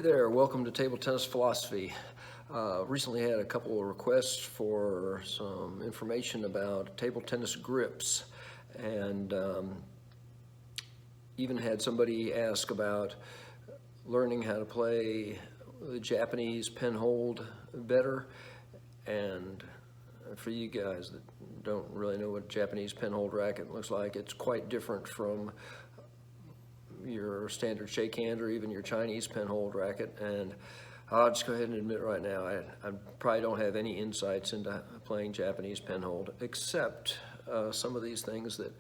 there, welcome to Table Tennis Philosophy. Recently had a couple of requests for some information about table tennis grips, and even had somebody ask about learning how to play the Japanese pen hold better. And for you guys that don't really know what Japanese pen hold racket looks like, it's quite different from your standard shake hand or even your Chinese pen hold racket. And I'll just go ahead and admit right now, I probably don't have any insights into playing Japanese pen hold, except some of these things that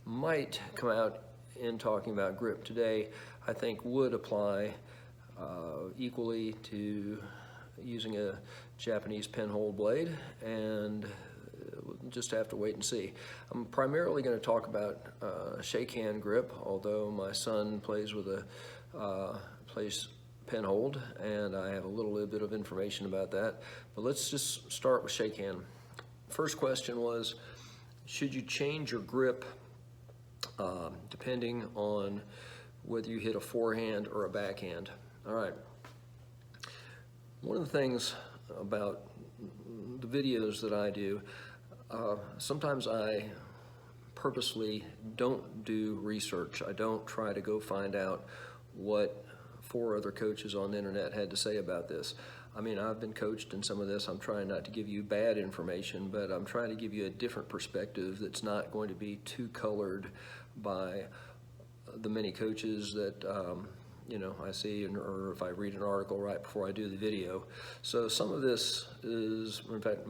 might come out in talking about grip today, I think would apply equally to using a Japanese pen hold blade, and we'll just have to wait and see. I'm primarily going to talk about shake hand grip, although my son plays with a pen hold, and I have a little bit of information about that. But let's just start with shake hand. First question was, should you change your grip depending on whether you hit a forehand or a backhand? All right. One of the things about the videos that I do, sometimes I purposely don't do research. I don't try to go find out what 4 other coaches on the internet had to say about this. I mean, I've been coached in some of this. I'm trying not to give you bad information, but I'm trying to give you a different perspective that's not going to be too colored by the many coaches that you know, I see, or if I read an article right before I do the video. So some of this is, in fact,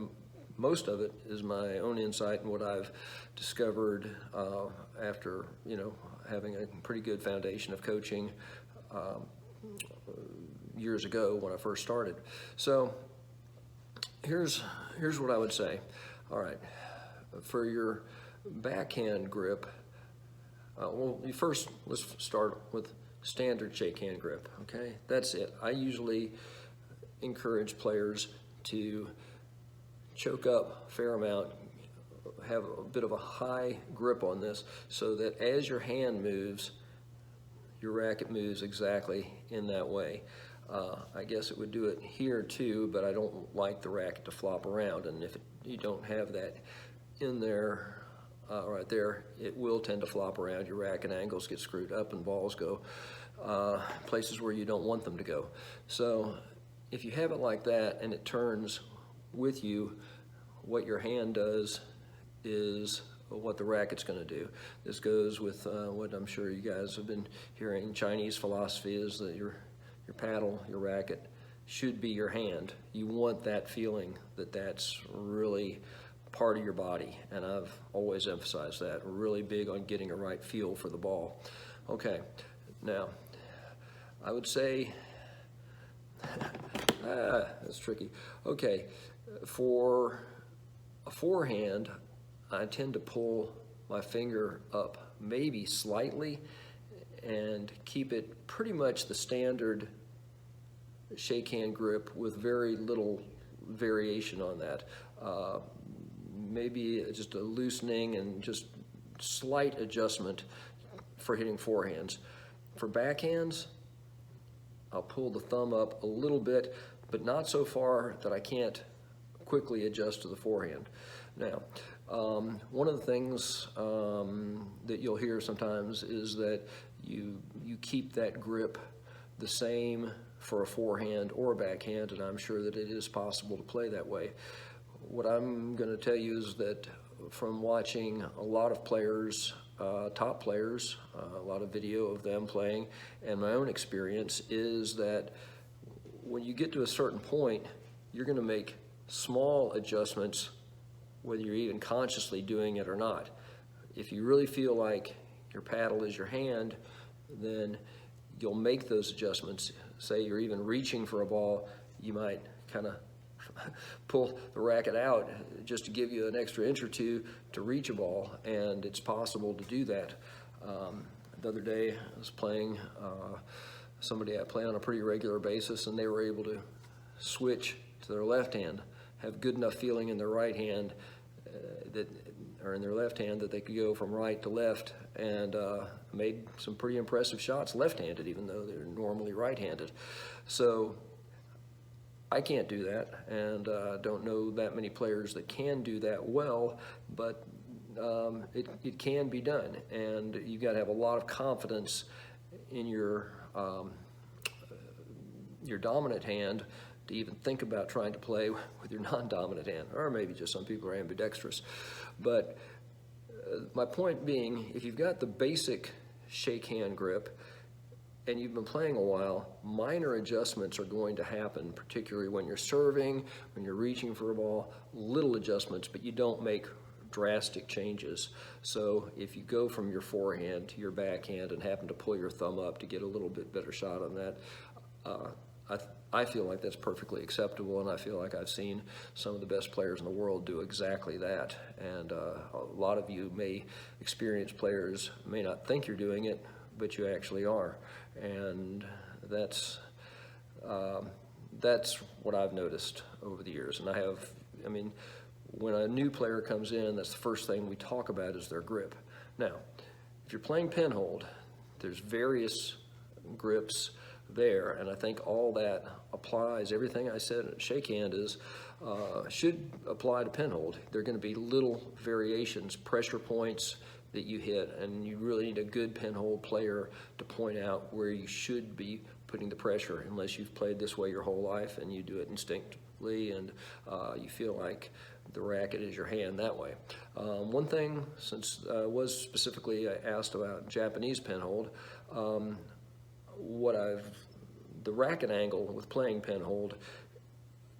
most of it is my own insight and what I've discovered after, you know, having a pretty good foundation of coaching years ago when I first started. So here's what I would say. All right, for your backhand grip, well, let's start with standard shake hand grip, okay? That's it. I usually encourage players to choke up a fair amount, have a bit of a high grip on this, so that as your hand moves, your racket moves exactly in that way. I guess it would do it here too, but I don't like the racket to flop around, and if you don't have that in there, right there, it will tend to flop around. Your racket angles get screwed up and balls go places where you don't want them to go. So if you have it like that and it turns with you, what your hand does is what the racket's going to do. This goes with what I'm sure you guys have been hearing. Chinese philosophy is that your paddle, your racket, should be your hand. You want that feeling that that's really part of your body, and I've always emphasized that. We're really big on getting a right feel for the ball. Okay, now I would say that's tricky. Okay, for a forehand, I tend to pull my finger up maybe slightly and keep it pretty much the standard shake hand grip with very little variation on that. Maybe just a loosening and just slight adjustment for hitting forehands. For backhands, I'll pull the thumb up a little bit, but not so far that I can't quickly adjust to the forehand. Now, one of the things that you'll hear sometimes is that you keep that grip the same for a forehand or a backhand, and I'm sure that it is possible to play that way. What I'm going to tell you is that from watching a lot of players, top players, a lot of video of them playing, and my own experience is that when you get to a certain point, you're going to make small adjustments, whether you're even consciously doing it or not. If you really feel like your paddle is your hand, then you'll make those adjustments. Say you're even reaching for a ball, you might kind of pull the racket out just to give you an extra inch or two to reach a ball, and it's possible to do that. The other day I was playing somebody I play on a pretty regular basis, and they were able to switch to their left hand, have good enough feeling in their right hand that or in their left hand that they could go from right to left, and made some pretty impressive shots left-handed, even though they're normally right-handed. So I can't do that, and don't know that many players that can do that well, but it can be done, and you've got to have a lot of confidence in your dominant hand to even think about trying to play with your non-dominant hand, or maybe just some people are ambidextrous. But my point being, if you've got the basic shake hand grip and you've been playing a while, minor adjustments are going to happen, particularly when you're serving, when you're reaching for a ball, little adjustments, but you don't make drastic changes. So if you go from your forehand to your backhand and happen to pull your thumb up to get a little bit better shot on that, I feel like that's perfectly acceptable, and I feel like I've seen some of the best players in the world do exactly that. And a lot of you experienced players may not think you're doing it, but you actually are. And that's what I've noticed over the years. And I mean, when a new player comes in, that's the first thing we talk about is their grip. Now, if you're playing pinhold, there's various grips there, and I think all that applies. Everything I said at shake hand should apply to pinhold. There are going to be little variations, pressure points that you hit, and you really need a good pinhold player to point out where you should be putting the pressure, unless you've played this way your whole life and you do it instinctively and you feel like the racket is your hand that way. One thing, since I was specifically asked about Japanese pinhold, the racket angle with playing pinhold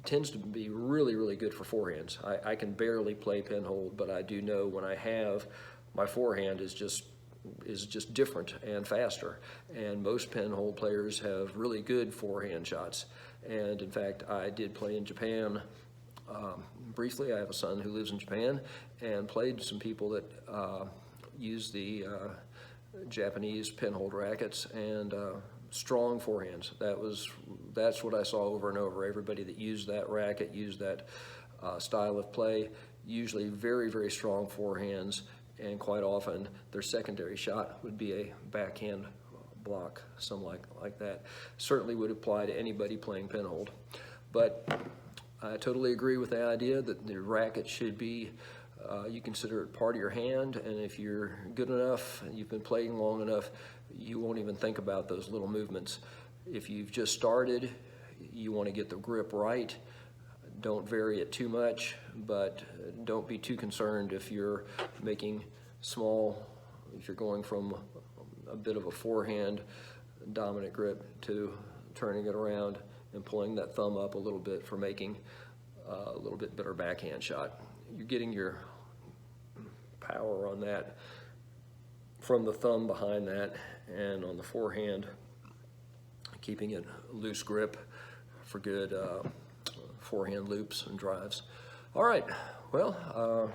tends to be really, really good for forehands. I can barely play pinhold, but I do know when I have, my forehand is just different and faster. And most pinhold players have really good forehand shots. And in fact, I did play in Japan briefly. I have a son who lives in Japan, and played some people that use the Japanese pinhold rackets, and strong forehands. That's what I saw over and over. Everybody that used that racket, used that style of play, usually very, very strong forehands, and quite often their secondary shot would be a backhand block, something like that. Certainly would apply to anybody playing pinhold. But I totally agree with the idea that the racket should be, you consider it part of your hand, and if you're good enough, and you've been playing long enough, you won't even think about those little movements. If you've just started, you want to get the grip right. Don't vary it too much, but don't be too concerned if you're making if you're going from a bit of a forehand dominant grip to turning it around and pulling that thumb up a little bit for making a little bit better backhand shot. You're getting your power on that from the thumb behind that, and on the forehand, keeping it loose grip for good forehand loops and drives. All right, well,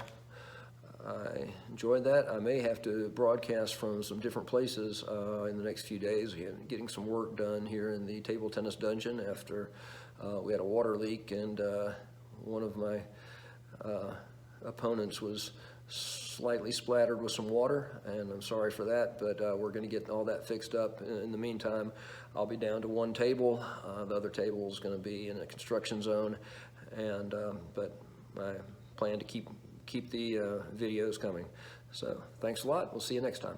I enjoyed that. I may have to broadcast from some different places in the next few days. Getting some work done here in the table tennis dungeon after we had a water leak, and one of my opponents was slightly splattered with some water, and I'm sorry for that, but we're going to get all that fixed up. In the meantime, I'll be down to one table. The other table is going to be in a construction zone, and but I plan to keep the videos coming. So thanks a lot. We'll see you next time.